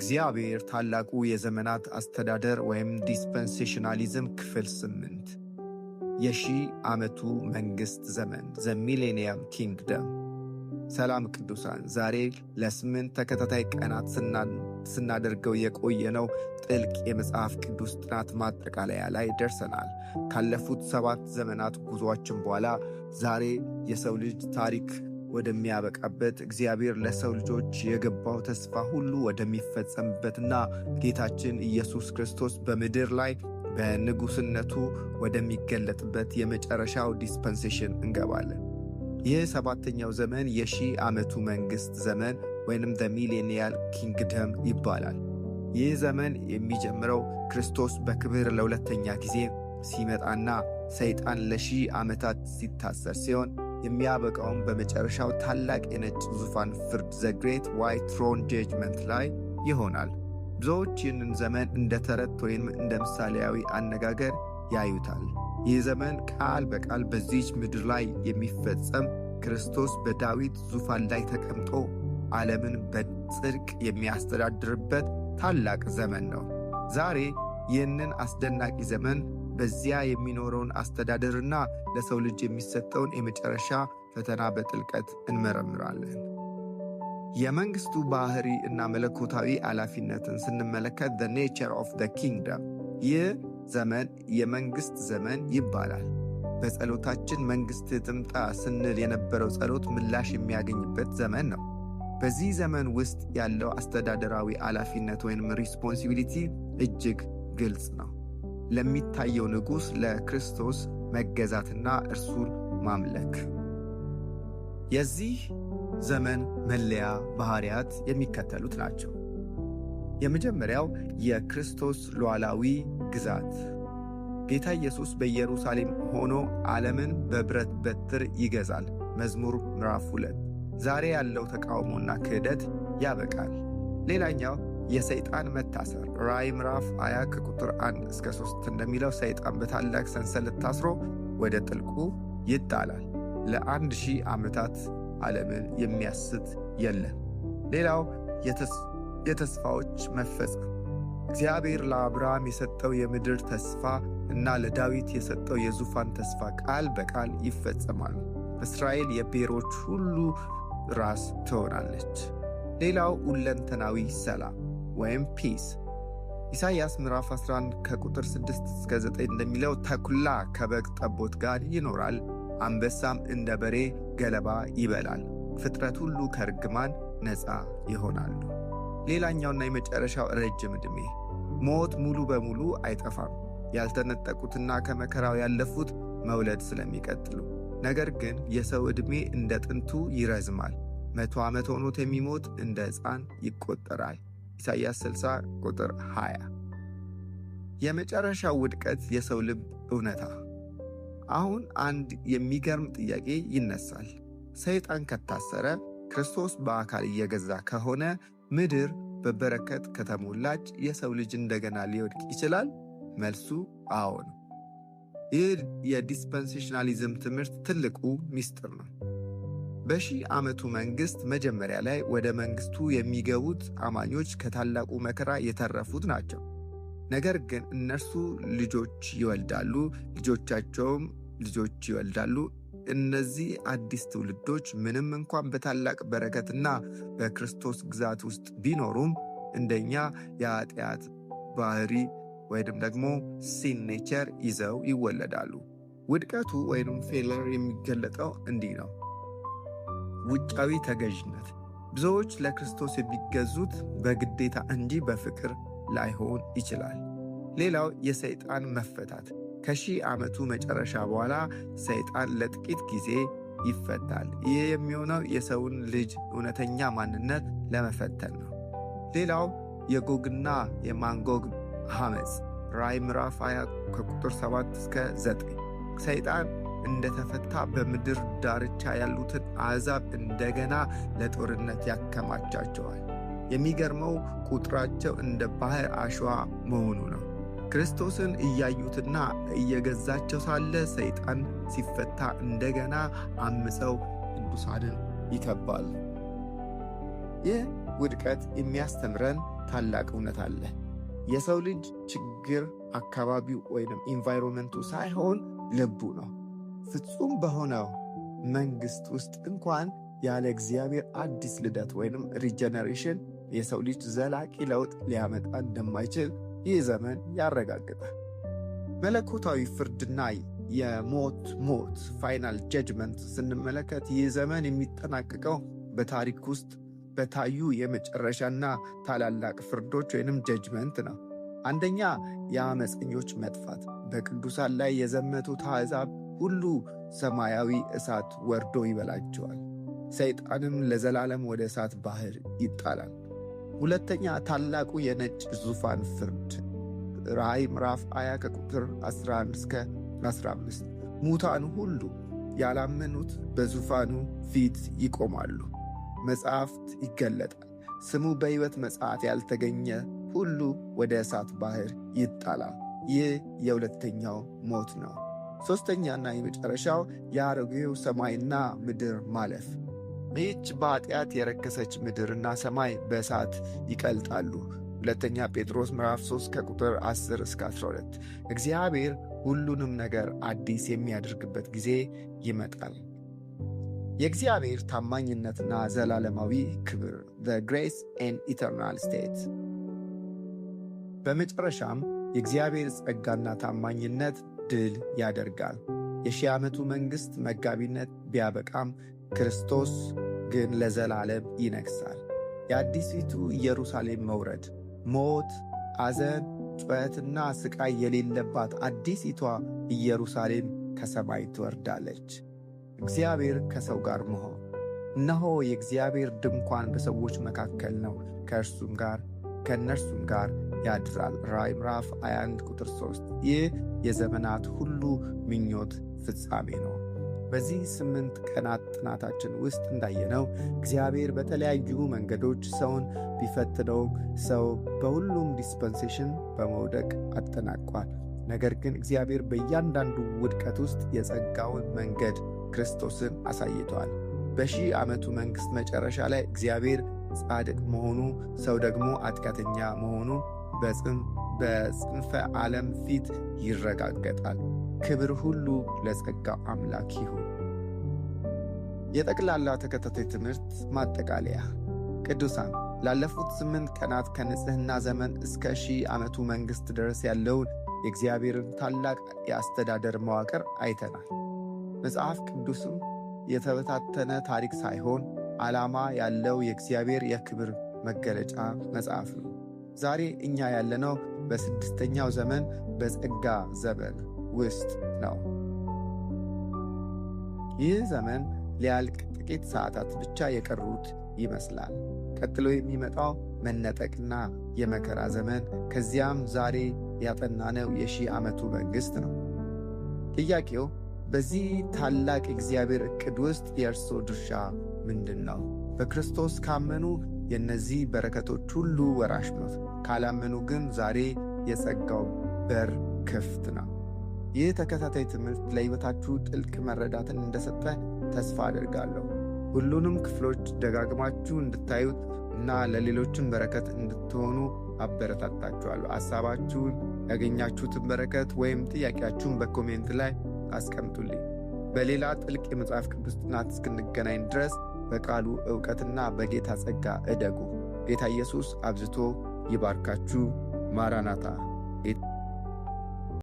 እግዚአብሔር ታላቁ የዘመናት አስተዳደር ወይም ዲስፐንሴሽናሊዝም ክፍል 8 የሺህ ዓመቱ መንግሥት ዘመን ዘ ሚሌኒየም ኪንግደም። ሰላም ቅዱሳን፣ ዛሬ ለ8 ተከታታይ ቀናት ስናደርገው የቆየነው ጥልቅ የመጽሐፍ ቅዱስ ጥናት ማጠቃለያ ላይ ደርሰናል። ካለፉት 7 ዘመናት ጉዞአችን በኋላ ዛሬ የሰው ልጅ ታሪክ ወደሚያበቃበት እግዚአብሔር ለሰው ልጆች የገባው ተስፋ ሁሉ ወደሚፈጸምበትና ጌታችን ኢየሱስ ክርስቶስ በምድር ላይ በንጉሥነቱ ወደሚገለጥበት የመጨረሻው ዲስፐንሴሽን እንገባለን። ይህ 7ኛው ዘመን የሺህ ዓመቱ መንግሥት ዘመን ወይንም ዘ ሚሌኒያል ኪንግደም ይባላል። ይህ ዘመን የሚጀምረው ክርስቶስ በክብር ለሁለተኛ ጊዜ ሲመጣና ሰይጣን ለ1000 ዓመታት ሲታሰር ሲሆን የሚያበቃውም በመጨረሻው ታላቅ የነጭ ዙፋን ፍርድ ዘ ግሬት ዋይት ትሮን ጀጅመንት ላይ ይሆናል። ብዙዎች ይህንን ዘመን እንደ ተረት ወይም እንደ ምሳሌያዊ አነጋገር ያዩታል። ይህ ዘመን ቃል በቃል በዚች ምድር ላይ የሚፈጸም ክርስቶስ በዳዊት ዙፋን ላይ ተቀምጦ ዓለምን በጽድቅ የሚያስተዳድርበት ታላቅ ዘመን ነው። ዛሬ ይህንን አስደናቂ ዘመን በዚያ የሚኖረውን አስተዳደርና ለሰው ልጅ የሚሰጠውን የመጨረሻ ፈተና በጥልቀት እንመረምራለን። የመንግሥቱ ባህሪ እና መለኮታዊ ኃላፊነትን ስንመለከት the nature of the kingdom፣ ይህ ዘመን የመንግሥት ዘመን ይባላል። በጸሎታችን መንግሥት ትምጣ ስንል የነበረው ጸሎት ምላሽ የሚያገኝበት ዘመን ነው። በዚህ ዘመን ውስጥ ያለው አስተዳደራዊ ኃላፊነት ወይም ሪስፖንሲቢሊቲ እጅግ ግልጽ ነው። ለሚታየው ንጉሥ ለክርስቶስ መገዛትና እርሱን ማምለክ። የዚህ ዘመን መለያ ባህሪያት የሚከተሉት ናቸው። የመጀመሪያው የክርስቶስ ሉዓላዊ ግዛት። ጌታ ኢየሱስ በኢየሩሳሌም ሆኖ ዓለምን በብረት በትር ይገዛል። መዝሙር ምዕራፍ 2። ዛሬ ያለው ተቃውሞና ክህደት ያበቃል። ሌላኛው የሰይጣን መታሰር። ራእይ ምዕራፍ 20 ከቁጥር 1 እስከ 3 እንደሚለው ሰይጣን በታላቅ ሰንሰለት ታስሮ ወደ ጥልቁ ይጣላል። ለ1000 ዓመታት ዓለምን የሚያስት የለም። ሌላው የተስፋዎች መፈጸም። እግዚአብሔር ለአብርሃም የሰጠው የምድር ተስፋ እና ለዳዊት የሰጠው የዙፋን ተስፋ ቃል በቃል ይፈጸማሉ። እስራኤል የብሔሮች ሁሉ ራስ ትሆናለች። ሌላው ሁለንተናዊ ሰላም ወይም ፒስ። ኢሳይያስ ምዕራፍ 11 ከቁጥር 6 እስከ 9 እንደሚለው ተኩላ ከበግ ጠቦት ጋር ይኖራል፣ አንበሳም እንደ በሬ ገለባ ይበላል፣ ፍጥረት ሁሉ ከርግማን ነፃ ይሆናሉ። ሌላኛውና የመጨረሻው ረጅም ዕድሜ። ሞት ሙሉ በሙሉ አይጠፋም፣ ያልተነጠቁትና ከመከራው ያለፉት መውለድ ስለሚቀጥሉ። ነገር ግን የሰው ዕድሜ እንደ ጥንቱ ይረዝማል፣ 100 ዓመት ሆኖት የሚሞት እንደ ሕፃን ይቆጠራል። ኢሳይያስ 60 ቁጥር 20። የመጨረሻው ውድቀት የሰው ልብ እውነታ። አሁን አንድ የሚገርም ጥያቄ ይነሳል። ሰይጣን ከታሰረ፣ ክርስቶስ በአካል እየገዛ ከሆነ፣ ምድር በበረከት ከተሞላች የሰው ልጅ እንደገና ሊወድቅ ይችላል? መልሱ አዎ ነው። ይህ የዲስፐንሴሽናሊዝም ትምህርት ትልቁ ሚስጥር ነው። በሺህ ዓመቱ መንግሥት መጀመሪያ ላይ ወደ መንግሥቱ የሚገቡት አማኞች ከታላቁ መከራ የተረፉት ናቸው። ነገር ግን እነርሱ ልጆች ይወልዳሉ፣ ልጆቻቸውም ልጆች ይወልዳሉ። እነዚህ አዲስ ትውልዶች ምንም እንኳን በታላቅ በረከትና በክርስቶስ ግዛት ውስጥ ቢኖሩም እንደኛ የኃጢአት ባህሪ ወይም ደግሞ ሲን ኔቸር ይዘው ይወለዳሉ። ውድቀቱ ወይም ፌለር የሚገለጠው እንዲህ ነው። ውጫዊ ተገዥነት። ብዙዎች ለክርስቶስ የሚገዙት በግዴታ እንጂ በፍቅር ላይሆን ይችላል። ሌላው የሰይጣን መፈታት። ከሺህ ዓመቱ መጨረሻ በኋላ ሰይጣን ለጥቂት ጊዜ ይፈታል። ይህ የሚሆነው የሰውን ልጅ እውነተኛ ማንነት ለመፈተን ነው። ሌላው የጎግና የማጎግ ሐመፅ። ራእይ ምዕራፍ 20 ከቁጥር 7 እስከ 9 ሰይጣን እንደተፈታ በምድር ዳርቻ ያሉትን አሕዛብ እንደገና ለጦርነት ያከማቻቸዋል። የሚገርመው ቁጥራቸው እንደ ባህር አሸዋ መሆኑ ነው። ክርስቶስን እያዩትና እየገዛቸው ሳለ ሰይጣን ሲፈታ እንደገና አምፀው ቅዱሳንን ይከባሉ። ይህ ውድቀት የሚያስተምረን ታላቅ እውነት አለ። የሰው ልጅ ችግር አካባቢው ወይም ኢንቫይሮንመንቱ ሳይሆን ልቡ ነው። ፍጹም በሆነው መንግሥት ውስጥ እንኳን ያለ እግዚአብሔር አዲስ ልደት ወይም ሪጀነሬሽን የሰው ልጅ ዘላቂ ለውጥ ሊያመጣ እንደማይችል ይህ ዘመን ያረጋግጣል። መለኮታዊ ፍርድና የሞት ፋይናል ጀጅመንት ስንመለከት ይህ ዘመን የሚጠናቀቀው በታሪክ ውስጥ በታዩ የመጨረሻና ታላላቅ ፍርዶች ወይንም ጀጅመንት ነው። አንደኛ፣ የአመፀኞች መጥፋት። በቅዱሳን ላይ የዘመቱት አሕዛብ ሁሉ ሰማያዊ እሳት ወርዶ ይበላቸዋል። ሰይጣንም ለዘላለም ወደ እሳት ባህር ይጣላል። ሁለተኛ፣ ታላቁ የነጭ ዙፋን ፍርድ። ራእይ ምዕራፍ 20 ከቁጥር 11 እስከ 15። ሙታን ሁሉ ያላመኑት በዙፋኑ ፊት ይቆማሉ። መጽሐፍት ይገለጣል። ስሙ በሕይወት መጽሐፍ ያልተገኘ ሁሉ ወደ እሳት ባህር ይጣላል። ይህ የሁለተኛው ሞት ነው። ሦስተኛና የመጨረሻው የአሮጌው ሰማይና ምድር ማለፍ። ይህች በኃጢአት የረከሰች ምድርና ሰማይ በእሳት ይቀልጣሉ። ሁለተኛ ጴጥሮስ ምዕራፍ 3 ከቁጥር 10 እስከ 12። እግዚአብሔር ሁሉንም ነገር አዲስ የሚያደርግበት ጊዜ ይመጣል። የእግዚአብሔር ታማኝነትና ዘላለማዊ ክብር the grace and eternal state። በመጨረሻም የእግዚአብሔር ጸጋና ታማኝነት ድል ያደርጋል። የሺህ ዓመቱ መንግሥት መጋቢነት ቢያበቃም ክርስቶስ ግን ለዘላለም ይነግሣል። የአዲሲቱ ኢየሩሳሌም መውረድ፣ ሞት፣ ሐዘን፣ ጩኸትና ሥቃይ የሌለባት አዲሲቷ ኢየሩሳሌም ከሰማይ ትወርዳለች። እግዚአብሔር ከሰው ጋር መሆን። እነሆ የእግዚአብሔር ድንኳን በሰዎች መካከል ነው፣ ከእነርሱም ጋር ያድራል። ራእይ ምዕራፍ 21 ቁጥር 3። ይህ የዘመናት ሁሉ ምኞት ፍጻሜ ነው። በዚህ 8 ቀናት ጥናታችን ውስጥ እንዳየነው እግዚአብሔር በተለያዩ መንገዶች ሰውን ቢፈትነውም ሰው በሁሉም ዲስፐንሴሽን በመውደቅ አጠናቋል። ነገር ግን እግዚአብሔር በእያንዳንዱ ውድቀት ውስጥ የጸጋውን መንገድ ክርስቶስን አሳይቷል። በሺህ ዓመቱ መንግሥት መጨረሻ ላይ እግዚአብሔር ጻድቅ መሆኑ፣ ሰው ደግሞ ኃጢአተኛ መሆኑ በጽንፈ ዓለም ፊት ይረጋገጣል። ክብር ሁሉ ለጸጋው አምላክ ይሁን። የጠቅላላ ተከታታይ ትምህርት ማጠቃለያ። ቅዱሳን ላለፉት 8 ቀናት ከንጽሕና ዘመን እስከ ሺህ ዓመቱ መንግሥት ድረስ ያለውን የእግዚአብሔርን ታላቅ የአስተዳደር መዋቅር አይተናል። መጽሐፍ ቅዱስም የተበታተነ ታሪክ ሳይሆን ዓላማ ያለው የእግዚአብሔር የክብር መገለጫ መጽሐፍ ነው። ዛሬ እኛ ያለነው በ6ኛው ዘመን በጸጋ ዘመን ውስጥ ነው። ይህ ዘመን ሊያልቅ ጥቂት ሰዓታት ብቻ የቀሩት ይመስላል። ቀጥሎ የሚመጣው መነጠቅና የመከራ ዘመን፣ ከዚያም ዛሬ ያጠናነው የሺህ ዓመቱ መንግሥት ነው። ጥያቄው በዚህ ታላቅ እግዚአብሔር ዕቅድ ውስጥ የእርሶ ድርሻ ምንድን ነው? በክርስቶስ ካመኑ የእነዚህ በረከቶች ሁሉ ወራሽ ነው። ካላመኑ ግን ዛሬ የጸጋው በር ክፍት ነው። ይህ ተከታታይ ትምህርት ለሕይወታችሁ ጥልቅ መረዳትን እንደሰጠ ተስፋ አደርጋለሁ። ሁሉንም ክፍሎች ደጋግማችሁ እንድታዩት እና ለሌሎችን በረከት እንድትሆኑ አበረታታችኋለሁ። ሐሳባችሁን፣ ያገኛችሁትን በረከት ወይም ጥያቄያችሁን በኮሜንት ላይ አስቀምጡልኝ። በሌላ ጥልቅ የመጽሐፍ ቅዱስ ጥናት እስክንገናኝ ድረስ በቃሉ ዕውቀትና በጌታ ጸጋ እደጉ። ጌታ ኢየሱስ አብዝቶ ይባርካችሁ። ማራናታ